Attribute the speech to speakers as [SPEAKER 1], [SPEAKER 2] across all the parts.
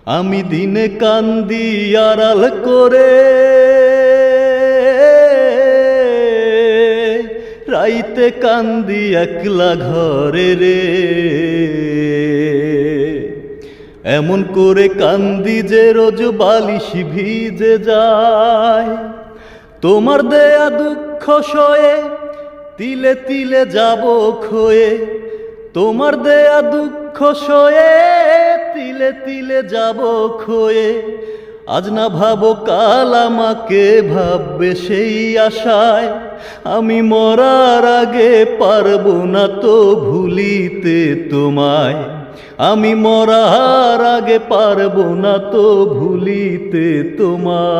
[SPEAKER 1] আমি দিনে কান্দি আড়াল করে, রাইতে কান্দি একলা ঘরে রে। এমন করে কান্দি যে রোজ বালিশ ভিজে যায়। তোমার দেয়া দুঃখ সয়ে তিলে তিলে যাব ক্ষয়ে। তোমার দেয়া দুঃখ সয়ে তিলে তিলে যাব ক্ষয়ে। আজ না ভাবো কাল আমাকে ভাববে সেই আশায়। আমি মরার আগে পারবো না তো ভুলিতে তোমায়। আমি মরার আগে পারবো না তো ভুলিতে তোমায়।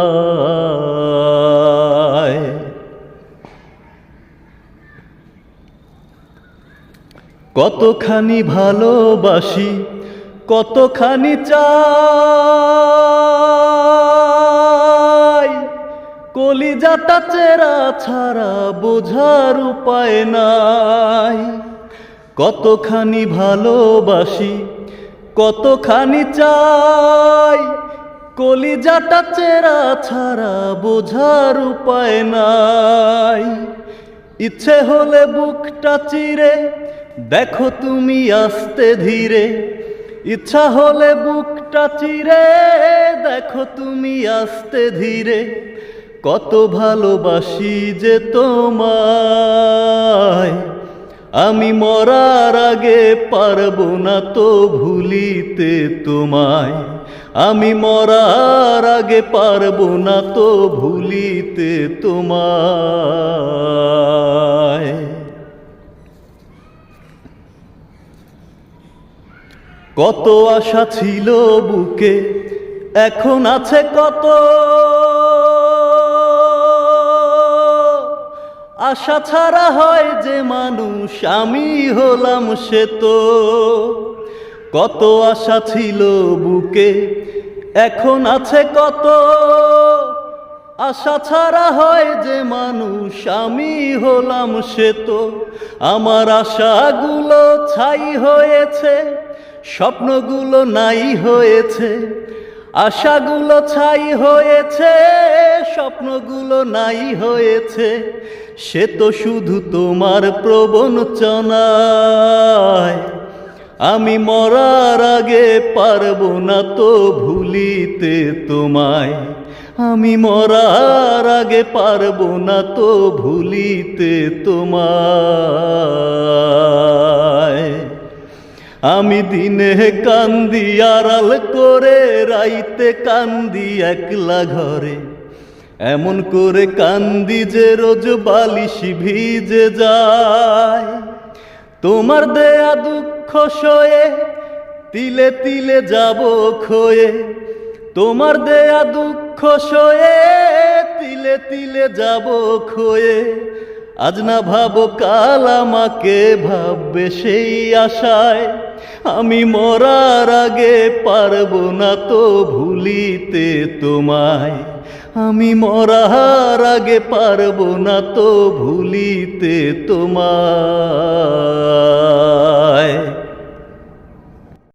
[SPEAKER 1] কতখানি ভালোবাসি, কতখানি চাই, কলিজাটা চেরা ছাড়া বোঝার উপায় নাই। কতখানি ভালোবাসি, কতখানি চাই, কলিজাটা চেরা ছাড়া বোঝার উপায় নাই। ইচ্ছে হলে বুকটা চিরে দেখো তুমি আস্তে ধীরে। ইচ্ছা হলে বুকটা চিরে দেখো তুমি আস্তে ধীরে। কত ভালোবাসি যে তোমায়। আমি মরার আগে পারবো না তো ভুলিতে তোমায়। আমি মরার আগে পারবো না তো ভুলিতে তোমায়। কত আশা ছিল বুকে, এখন আছে কত। আশা ছাড়া হয় যে মানুষ, আমি হলাম সে তো। কত আশা ছিল বুকে, এখন আছে কত। আশা ছাড়া হয় যে মানুষ, আমি হলাম সে তো। আমার আশাগুলো ছাই হয়েছে, স্বপ্নগুলো নাই হয়েছে। আশাগুলো ছাই হয়েছে, স্বপ্নগুলো নাই হয়েছে। সে তো শুধু তোমার প্রবঞ্চনায়। আমি মরার আগে পারবো না তো ভুলিতে তোমায়। আমি মরার আগে পারবো না তো ভুলিতে তোমায়। আমি দিনে কান্দি আড়াল করে, রাইতে কান্দি একলা ঘরে। এমন করে কান্দি যে রোজ বালিশ ভিজে যায়। তোমার দেয়া দুঃখ সয়ে তিলে তিলে যাব ক্ষয়ে। তোমার দেয়া দুঃখ সয়ে তিলে তিলে যাব ক্ষয়ে। আজ না ভাবো কাল আমাকে ভাববে সেই আশায়। আমি মরার আগে পারবো না তো ভুলিতে তোমায়। আমি মরার আগে পারবো না তো ভুলিতে তোমায়।